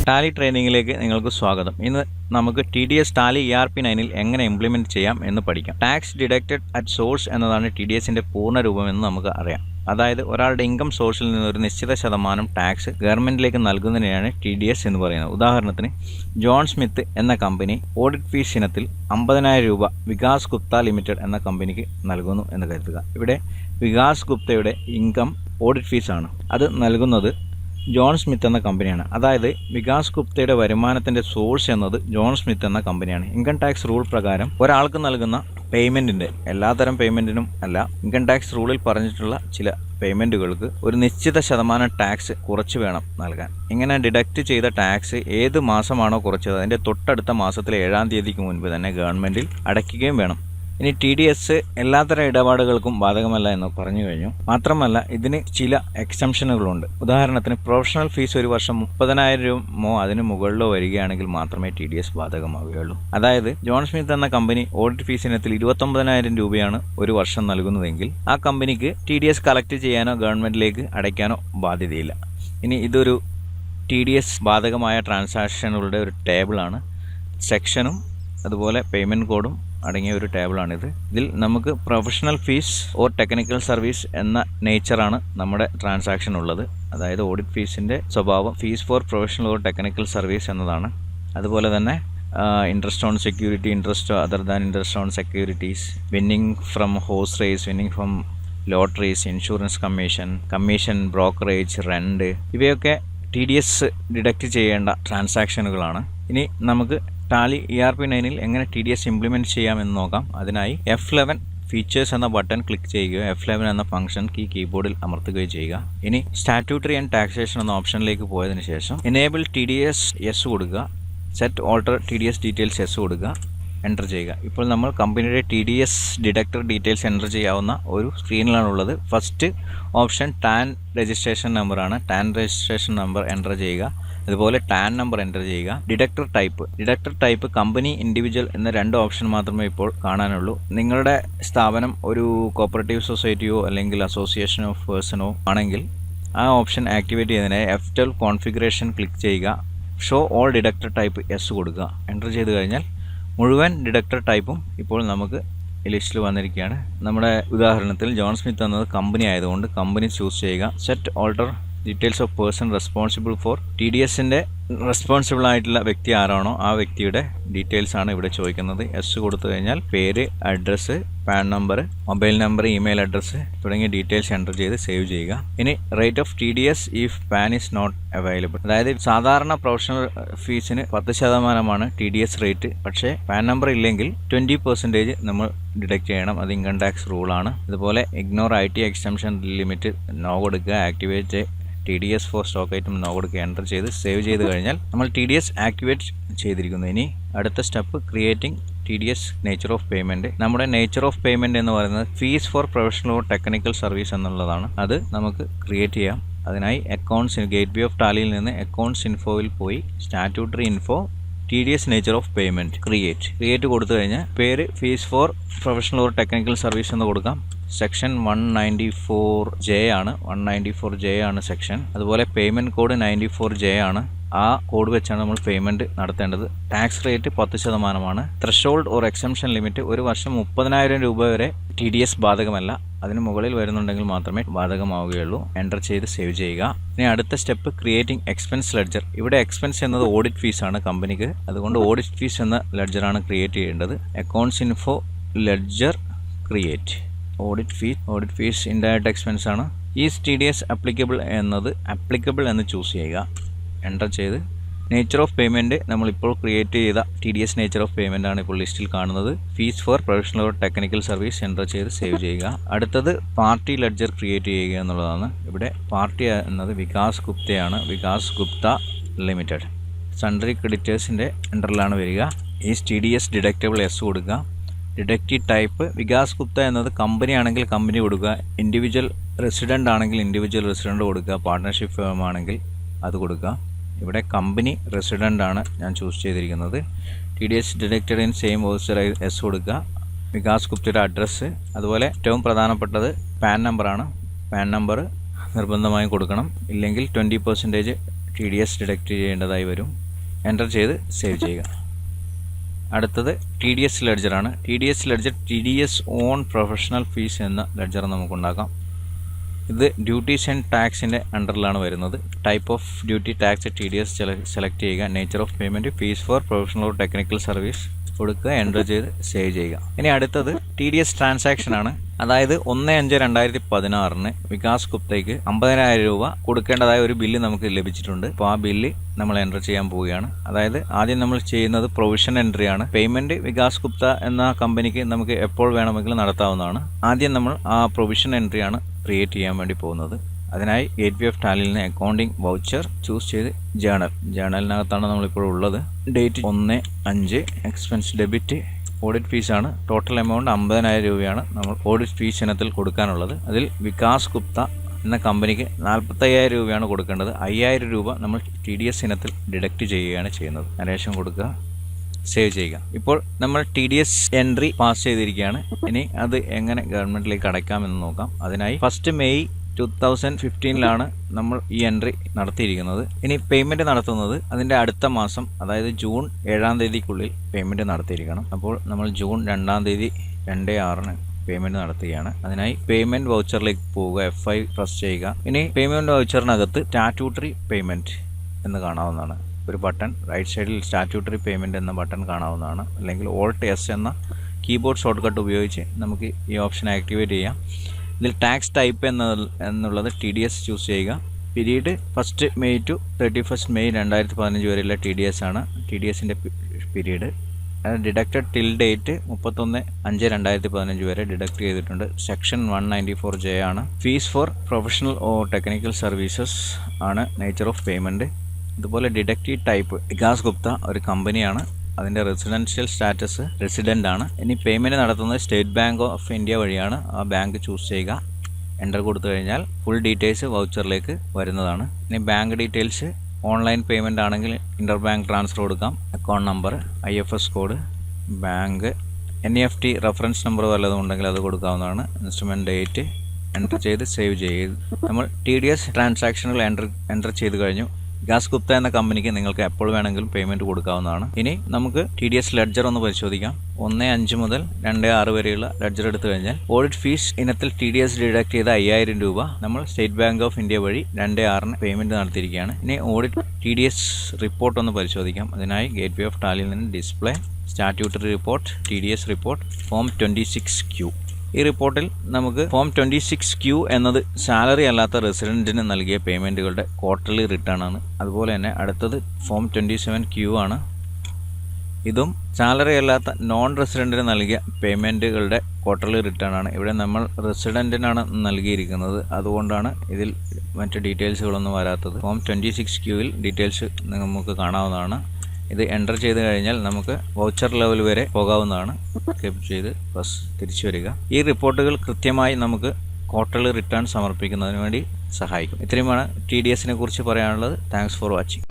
Tally ട്രെയിനിങ്ങിലേക്ക് നിങ്ങൾക്ക് സ്വാഗതം. ഇന്ന് നമുക്ക് TDS ടാലി ERP9 എങ്ങനെ ഇംപ്ലിമെൻറ്റ് ചെയ്യാം എന്ന് പഠിക്കാം. ടാക്സ് ഡിഡക്റ്റഡ് അറ്റ് സോഴ്സ് എന്നതാണ് TDSൻ്റെ പൂർണ്ണ രൂപമെന്ന് നമുക്ക് അറിയാം. അതായത് ഒരാളുടെ ഇൻകം സോഴ്സിൽ നിന്ന് ഒരു നിശ്ചിത ശതമാനം ടാക്സ് ഗവൺമെൻറ്റിലേക്ക് നൽകുന്നതിനെയാണ് TDS എന്ന് പറയുന്നത്. ഉദാഹരണത്തിന് ജോൺ സ്മിത്ത് എന്ന കമ്പനി ഓഡിറ്റ് ഫീസ് ഇനത്തിൽ 50,000 രൂപ വികാസ് ഗുപ്ത ലിമിറ്റഡ് എന്ന കമ്പനിക്ക് നൽകുന്നു എന്ന് കരുതുക. ഇവിടെ വികാസ് ഗുപ്തയുടെ ഇൻകം ഓഡിറ്റ് ഫീസാണ്. അത് നൽകുന്നത് ജോൺ സ്മിത്ത് എന്ന കമ്പനിയാണ്. അതായത് വികാസ് ഗുപ്തയുടെ വരുമാനത്തിൻ്റെ സോഴ്സ് എന്നത് ജോൺ സ്മിത്ത് എന്ന കമ്പനിയാണ്. ഇൻകം ടാക്സ് റൂൾ പ്രകാരം ഒരാൾക്ക് നൽകുന്ന പേയ്മെൻറ്റിൻ്റെ എല്ലാത്തരം പേയ്മെൻറ്റിനും അല്ല, ഇൻകം ടാക്സ് റൂളിൽ പറഞ്ഞിട്ടുള്ള ചില പേയ്മെൻറ്റുകൾക്ക് ഒരു നിശ്ചിത ശതമാനം ടാക്സ് കുറച്ച് വേണം നൽകാൻ. ഇങ്ങനെ ഡിഡക്റ്റ് ചെയ്ത ടാക്സ് ഏത് മാസമാണോ കുറച്ചത് അതിൻ്റെ തൊട്ടടുത്ത മാസത്തിലെ 7-ാം തീയതിക്ക് മുൻപ് തന്നെ ഗവൺമെൻറ്റിൽ അടയ്ക്കുകയും വേണം. ഇനി TDS എല്ലാത്തരം ഇടപാടുകൾക്കും ബാധകമല്ല എന്ന് പറഞ്ഞു കഴിഞ്ഞു. മാത്രമല്ല ഇതിന് ചില എക്സംഷനുകളുണ്ട്. ഉദാഹരണത്തിന് പ്രൊഫഷണൽ ഫീസ് ഒരു വർഷം 30,000 രൂപയോ അതിന് മുകളിലോ വരികയാണെങ്കിൽ മാത്രമേ TDS ബാധകമാവുകയുള്ളൂ. അതായത് ജോൺ സ്മിത്ത് എന്ന കമ്പനി ഓഡിറ്റ് ഫീസ് ഇനത്തിൽ 29,000 രൂപയാണ് ഒരു വർഷം നൽകുന്നതെങ്കിൽ ആ കമ്പനിക്ക് TDS കളക്ട് ചെയ്യാനോ ഗവൺമെൻറ്റിലേക്ക് അടയ്ക്കാനോ ബാധ്യതയില്ല. ഇനി ഇതൊരു TDS ബാധകമായ ട്രാൻസാക്ഷനുകളുടെ ഒരു ടേബിളാണ്. സെക്ഷനും അതുപോലെ പേയ്മെൻറ്റ് കോഡും അടങ്ങിയ ഒരു ടേബിളാണിത്. ഇതിൽ നമുക്ക് professional fees or technical service എന്ന നേച്ചറാണ് നമ്മുടെ ട്രാൻസാക്ഷൻ ഉള്ളത്. അതായത് ഓഡിറ്റ് ഫീസിൻ്റെ സ്വഭാവം fees for professional or technical service എന്നതാണ്. അതുപോലെ തന്നെ interest on security, interest other than interest on securities, winning from horse race, winning from lotteries, insurance commission, brokerage, rent, ഇവയൊക്കെ TDS ഡിഡക്റ്റ് ചെയ്യേണ്ട ട്രാൻസാക്ഷനുകളാണ്. ഇനി നമുക്ക് ടാലി ERP9 എങ്ങനെ TDS ഇംപ്ലിമെൻറ്റ് ചെയ്യാമെന്ന് നോക്കാം. അതിനായി F11 ഫീച്ചേഴ്സ് എന്ന ബട്ടൺ ക്ലിക്ക് ചെയ്യുകയോ F11 എന്ന ഫംഗ്ഷൻ കീബോർഡിൽ അമർത്തുകയോ ചെയ്യുക. ഇനി സ്റ്റാറ്റ്യൂട്ടറി ആൻഡ് ടാക്സേഷൻ എന്ന ഓപ്ഷനിലേക്ക് പോയതിനു ശേഷം എനേബിൾ TDS യെസ് കൊടുക്കുക. Set alter TDS details yes കൊടുക്കുക. എൻ്റർ ചെയ്യുക. ഇപ്പോൾ നമ്മൾ കമ്പനിയുടെ TDS ഡിഡക്റ്റർ ഡീറ്റെയിൽസ് എൻ്റർ ചെയ്യാവുന്ന ഒരു സ്ക്രീനിലാണുള്ളത്. ഫസ്റ്റ് ഓപ്ഷൻ ടാൻ രജിസ്ട്രേഷൻ നമ്പറാണ്. ടാൻ രജിസ്ട്രേഷൻ നമ്പർ എൻ്റർ ചെയ്യുക. അതുപോലെ ടാൻ നമ്പർ എൻ്റർ ചെയ്യുക. ഡിഡക്റ്റർ ടൈപ്പ് കമ്പനി, ഇൻഡിവിജ്വൽ എന്ന 2 ഓപ്ഷൻ മാത്രമേ ഇപ്പോൾ കാണാനുള്ളൂ. നിങ്ങളുടെ സ്ഥാപനം ഒരു കോപ്പറേറ്റീവ് സൊസൈറ്റിയോ അല്ലെങ്കിൽ അസോസിയേഷൻ ഓഫ് പേഴ്സണോ ആണെങ്കിൽ ആ ഓപ്ഷൻ ആക്ടിവേറ്റ് ചെയ്യുന്നതിനായി F12 കോൺഫിഗറേഷൻ ക്ലിക്ക് ചെയ്യുക. ഷോ ഓൾ ഡിഡക്റ്റർ ടൈപ്പ് യെസ് കൊടുക്കുക. എൻ്റർ ചെയ്ത് കഴിഞ്ഞാൽ മുഴുവൻ ഡിഡക്റ്റർ ടൈപ്പും ഇപ്പോൾ നമുക്ക് ലിസ്റ്റിൽ വന്നിരിക്കുകയാണ്. നമ്മുടെ ഉദാഹരണത്തിൽ ജോൺ സ്മിത്ത് എന്നത് കമ്പനി ആയതുകൊണ്ട് കമ്പനി ചൂസ് ചെയ്യുക. Set alter details of person responsible for TDSൻ്റെ റെസ്പോൺസിബിൾ ആയിട്ടുള്ള വ്യക്തി ആരാണോ ആ വ്യക്തിയുടെ ഡീറ്റെയിൽസ് ആണ് ഇവിടെ ചോദിക്കുന്നത്. എസ് കൊടുത്തു കഴിഞ്ഞാൽ പേര്, address, PAN number, mobile number, email address തുടങ്ങിയ ഡീറ്റെയിൽസ് എൻ്റർ ചെയ്ത് സേവ് ചെയ്യുക. ഇനി rate of TDS if PAN is not available. അതായത് സാധാരണ പ്രൊഫഷണൽ ഫീസിന് 10% TDS റേറ്റ്. പക്ഷേ പാൻ നമ്പർ ഇല്ലെങ്കിൽ 20% നമ്മൾ ഡിഡക്റ്റ് ചെയ്യണം. അത് ഇൻകം ടാക്സ് റൂളാണ്. അതുപോലെ ignore IT exemption limit no കൊടുക്കുക. Activate TDS for stock item no കൊടുക്കുക. എൻ്റർ ചെയ്ത് സേവ് ചെയ്ത് കഴിഞ്ഞാൽ നമ്മൾ TDS ആക്ടിവേറ്റ് ചെയ്തിരിക്കുന്നു. ഇനി അടുത്ത step creating TDS nature of payment. നമ്മുടെ നേച്ചർ ഓഫ് പേയ്മെൻറ്റ് എന്ന് പറയുന്നത് fees for professional or technical service എന്നുള്ളതാണ്. അത് നമുക്ക് ക്രിയേറ്റ് ചെയ്യാം. അതിനായി അക്കൗണ്ട്സ് ഗേറ്റ്വേ ഓഫ് ടാലിയിൽ നിന്ന് അക്കൗണ്ട്സ് ഇൻഫോയിൽ പോയി statutory info TDS nature of payment create കൊടുത്തു കഴിഞ്ഞാൽ പേര് fees for professional or technical service എന്ന് കൊടുക്കാം. സെക്ഷൻ 194J ആണ്. 194J ആണ് സെക്ഷൻ. അതുപോലെ പേയ്മെൻറ്റ് കോഡ് 94J ആണ്. ആ കോഡ് വെച്ചാണ് നമ്മൾ പേയ്മെൻറ്റ് നടത്തേണ്ടത്. Tax rate 10%. Threshold or exemption limit ഒരു വർഷം 30,000 രൂപ വരെ TDS ബാധകമല്ല. അതിന് മുകളിൽ വരുന്നുണ്ടെങ്കിൽ മാത്രമേ ബാധകമാവുകയുള്ളൂ. എൻ്റർ ചെയ്ത് സേവ് ചെയ്യുക. ഇനി അടുത്ത സ്റ്റെപ്പ് ക്രിയേറ്റിംഗ് എക്സ്പെൻസ് ലെഡ്ജർ. ഇവിടെ എക്സ്പെൻസ് എന്നത് ഓഡിറ്റ് ഫീസാണ് കമ്പനിക്ക്. അതുകൊണ്ട് ഓഡിറ്റ് ഫീസ് എന്ന ലെഡ്ജറാണ് ക്രിയേറ്റ് ചെയ്യേണ്ടത്. Accounts info ledger create. Audit fees indirect expense ആണ്. ഈസ് TDS ആപ്ലിക്കബിൾ എന്ന് ചൂസ് ചെയ്യുക. എൻ്റർ ചെയ്ത് നേച്ചർ ഓഫ് പേയ്മെൻറ്റ് നമ്മളിപ്പോൾ ക്രിയേറ്റ് ചെയ്ത TDS നേച്ചർ ഓഫ് പേയ്മെൻ്റ് ആണ് ഇപ്പോൾ ലിസ്റ്റിൽ കാണുന്നത്. Fees for professional or technical service enter ചെയ്ത് സേവ് ചെയ്യുക. അടുത്തത് പാർട്ടി ലെഡ്ജർ ക്രിയേറ്റ് ചെയ്യുക എന്നുള്ളതാണ്. ഇവിടെ പാർട്ടി എന്നത് വികാസ് ഗുപ്തയാണ്. വികാസ് ഗുപ്ത ലിമിറ്റഡ്. സൺഡറി ക്രെഡിറ്റേഴ്സിൻ്റെ അണ്ടറിലാണ് വരിക. ഈസ് TDS ഡിഡക്റ്റബിൾ എസ് കൊടുക്കുക. ഡിഡക്റ്റീവ് ടൈപ്പ് വികാസ് ഗുപ്ത എന്നത് കമ്പനി ആണെങ്കിൽ കമ്പനി കൊടുക്കുക. ഇൻഡിവിജ്വൽ റെസിഡൻ്റ് ആണെങ്കിൽ ഇൻഡിവിജ്വൽ റെസിഡൻ്റ് കൊടുക്കുക. പാർട്ട്ണർഷിപ്പ് ഫേം ആണെങ്കിൽ അത് കൊടുക്കുക. ഇവിടെ കമ്പനി റെസിഡൻ്റ് ആണ് ഞാൻ ചൂസ് ചെയ്തിരിക്കുന്നത്. TDS deducted in same voucher S കൊടുക്കുക. വികാസ് ഗുപ്തയുടെ അഡ്രസ്സ്. അതുപോലെ ഏറ്റവും പ്രധാനപ്പെട്ടത് പാൻ നമ്പറാണ്. പാൻ നമ്പർ നിർബന്ധമായും കൊടുക്കണം. ഇല്ലെങ്കിൽ 20% TDS ഡിഡക്റ്റ് ചെയ്യേണ്ടതായി വരും. എൻ്റർ ചെയ്ത് സേവ് ചെയ്യുക. അടുത്തത് TDS ലെഡ്ജറാണ്. TDS ledger TDS on professional fees എന്ന ലെഡ്ജർ നമുക്കുണ്ടാക്കാം. ഇത് ഡ്യൂട്ടീസ് ആൻഡ് ടാക്സിൻ്റെ അണ്ടറിലാണ് വരുന്നത്. Type of duty tax TDS select ചെയ്യുക. Nature of payment fees for professional or technical service കൊടുക്കുക. എൻ്റർ ചെയ്ത് സേവ് ചെയ്യുക. ഇനി അടുത്തത് TDS ട്രാൻസാക്ഷൻ ആണ്. അതായത് 1/5/2016 വികാസ് ഗുപ്തയ്ക്ക് 50,000 രൂപ കൊടുക്കേണ്ടതായ ഒരു ബില്ല് നമുക്ക് ലഭിച്ചിട്ടുണ്ട്. അപ്പോൾ ആ ബില്ല് നമ്മൾ എൻ്റർ ചെയ്യാൻ പോവുകയാണ്. അതായത് ആദ്യം നമ്മൾ ചെയ്യുന്നത് പ്രൊവിഷൻ എൻട്രി ആണ്. പേയ്മെൻറ്റ് വികാസ് ഗുപ്ത എന്ന കമ്പനിക്ക് നമുക്ക് എപ്പോൾ വേണമെങ്കിലും നടത്താവുന്നതാണ്. ആദ്യം നമ്മൾ ആ പ്രൊവിഷൻ എൻട്രി ആണ് ക്രിയേറ്റ് ചെയ്യാൻ വേണ്ടി പോകുന്നത്. അതിനായി ഗേറ്റ്വേ ഓഫ് ടാലിയിൽ നിന്ന് അക്കൗണ്ടിങ് വൗച്ചർ ചൂസ് ചെയ്ത് ജേണലിനകത്താണ് നമ്മളിപ്പോൾ ഉള്ളത്. ഡേറ്റ് 1/5, എക്സ്പെൻസ് ഡെബിറ്റ്, ഓഡിറ്റ് ഫീസാണ്. ടോട്ടൽ എമൗണ്ട് 50,000 രൂപയാണ് നമ്മൾ ഓഡിറ്റ് ഫീസ് ഇനത്തിൽ കൊടുക്കാനുള്ളത്. അതിൽ വികാസ് ഗുപ്ത എന്ന കമ്പനിക്ക് 45,000 രൂപയാണ് കൊടുക്കേണ്ടത്. 5,000 രൂപ നമ്മൾ TDS ഇനത്തിൽ ഡിഡക്റ്റ് ചെയ്യുകയാണ് ചെയ്യുന്നത്. നരേഷൻ കൊടുക്കുക, സേവ് ചെയ്യുക. ഇപ്പോൾ നമ്മൾ TDS എൻട്രി പാസ് ചെയ്തിരിക്കുകയാണ്. ഇനി അത് എങ്ങനെ ഗവൺമെൻറ്റിലേക്ക് അടയ്ക്കാമെന്ന് നോക്കാം. അതിനായി 1 മെയ് 2015 നമ്മൾ ഈ എൻട്രി നടത്തിയിരിക്കുന്നത്. ഇനി പേയ്മെൻറ്റ് നടത്തുന്നത് അതിൻ്റെ അടുത്ത മാസം, അതായത് ജൂൺ 7-ാം തീയതിക്കുള്ളിൽ പേയ്മെൻറ്റ് നടത്തിയിരിക്കണം. അപ്പോൾ നമ്മൾ ജൂൺ 2-ാം തീയതി 2/6 പേയ്മെൻറ്റ് നടത്തുകയാണ്. അതിനായി പേയ്മെൻറ്റ് വൗച്ചറിലേക്ക് പോവുക, F5 പ്രസ് ചെയ്യുക. ഇനി പേയ്മെൻറ്റ് വൗച്ചറിനകത്ത് സ്റ്റാറ്റ്യൂട്ടറി പേയ്മെൻറ്റ് എന്ന് കാണാവുന്നതാണ്. ഒരു ബട്ടൺ റൈറ്റ് സൈഡിൽ സ്റ്റാറ്റ്യൂട്ടറി പേയ്മെൻറ്റ് എന്ന ബട്ടൺ കാണാവുന്നതാണ്. അല്ലെങ്കിൽ Alt S എന്ന കീബോർഡ് ഷോർട്ട് കട്ട് ഉപയോഗിച്ച് നമുക്ക് ഈ ഓപ്ഷൻ ആക്ടിവേറ്റ് ചെയ്യാം. ഇതിൽ ടാക്സ് ടൈപ്പ് എന്നുള്ളത് TDS ചൂസ് ചെയ്യുക. പീരീഡ് 1 മെയ് ടു 31 മെയ് 2015 വരെയുള്ള TDS ആണ്. TDSൻ്റെ പീരീഡ് ഡിഡക്റ്റഡ് ടിൽ ഡേറ്റ് 31/5/2015 വരെ ഡിഡക്റ്റ് ചെയ്തിട്ടുണ്ട്. സെക്ഷൻ 194J ആണ്. Fees for professional or technical services ആണ് നേച്ചർ ഓഫ് പേയ്മെൻറ്റ്. അതുപോലെ ഡിഡക്റ്റീവ് ടൈപ്പ് വികാസ് ഗുപ്ത ഒരു കമ്പനിയാണ്. അതിൻ്റെ റെസിഡൻഷ്യൽ സ്റ്റാറ്റസ് റെസിഡൻ്റ് ആണ്. ഇനി പേയ്മെൻറ്റ് നടത്തുന്നത് സ്റ്റേറ്റ് ബാങ്ക് ഓഫ് ഇന്ത്യ വഴിയാണ്. ആ ബാങ്ക് ചൂസ് ചെയ്യുക. എൻ്റർ കൊടുത്തു കഴിഞ്ഞാൽ ഫുൾ ഡീറ്റെയിൽസ് വൗച്ചറിലേക്ക് വരുന്നതാണ്. ഇനി ബാങ്ക് ഡീറ്റെയിൽസ് ഓൺലൈൻ പേയ്മെൻ്റ് ആണെങ്കിൽ ഇൻ്റർ ബാങ്ക് ട്രാൻസ്ഫർ കൊടുക്കാം. Account number, IFS code, bank, NEFT reference number വല്ലതും ഉണ്ടെങ്കിൽ അത് കൊടുക്കാവുന്നതാണ്. ഇൻസ്ട്രുമെൻറ്റ് ഡേറ്റ് എൻ്റർ ചെയ്ത് സേവ് ചെയ്ത് നമ്മൾ TDS ട്രാൻസാക്ഷനുകൾ എൻ്റർ ചെയ്ത് കഴിഞ്ഞു. വികാസ് ഗുപ്ത എന്ന കമ്പനിക്ക് നിങ്ങൾക്ക് എപ്പോൾ വേണമെങ്കിലും പേയ്മെൻറ്റ് കൊടുക്കാവുന്നതാണ്. ഇനി നമുക്ക് TDS ലെഡ്ജർ ഒന്ന് പരിശോധിക്കാം. 1/5 മുതൽ 2/6 വരെയുള്ള ലെഡ്ജർ എടുത്തു കഴിഞ്ഞാൽ ഓഡിറ്റ് ഫീസ് ഇനത്തിൽ TDS ഡിഡക്റ്റ് ചെയ്ത 5,000 രൂപ നമ്മൾ സ്റ്റേറ്റ് ബാങ്ക് ഓഫ് ഇന്ത്യ വഴി 2/6 പേയ്മെൻറ്റ് നടത്തിയിരിക്കുകയാണ്. ഇനി ഓഡിറ്റ് TDS റിപ്പോർട്ട് ഒന്ന് പരിശോധിക്കാം. അതിനായി ഗേറ്റ്വേ ഓഫ് ടാലിയിൽ നിന്ന് display, statutory report, TDS report, form 26Q. ഈ റിപ്പോർട്ടിൽ നമുക്ക് ഫോം 26Q എന്നത് സാലറി അല്ലാത്ത റെസിഡൻറ്റിന് നൽകിയ പേയ്മെൻറ്റുകളുടെ ക്വാർട്ടർലി റിട്ടേൺ ആണ്. അതുപോലെ തന്നെ അടുത്തത് ഫോം 27Q ആണ്. ഇതും സാലറി അല്ലാത്ത നോൺ റെസിഡൻറ്റിന് നൽകിയ പേയ്മെൻറ്റുകളുടെ ക്വാർട്ടർലി റിട്ടേൺ ആണ്. ഇവിടെ നമ്മൾ റെസിഡൻറ്റിനാണ് നൽകിയിരിക്കുന്നത്, അതുകൊണ്ടാണ് ഇതിൽ മറ്റ് ഡീറ്റെയിൽസുകളൊന്നും വരാത്തത്. ഫോം 26Qയിൽ ഡീറ്റെയിൽസ് നമുക്ക് കാണാവുന്നതാണ്. ഇത് എൻ്റർ ചെയ്ത് കഴിഞ്ഞാൽ നമുക്ക് വൗച്ചർ ലെവൽ വരെ പോകാവുന്നതാണ്. ക്ലിക്ക് ചെയ്ത് ബസ് തിരിച്ചു വരിക. ഈ റിപ്പോർട്ടുകൾ കൃത്യമായി നമുക്ക് ക്വാർട്ടർലി റിട്ടേൺ സമർപ്പിക്കുന്നതിന് വേണ്ടി സഹായിക്കും. ഇത്രയുമാണ് TDSനെ കുറിച്ച് പറയാനുള്ളത്. Thanks for watching.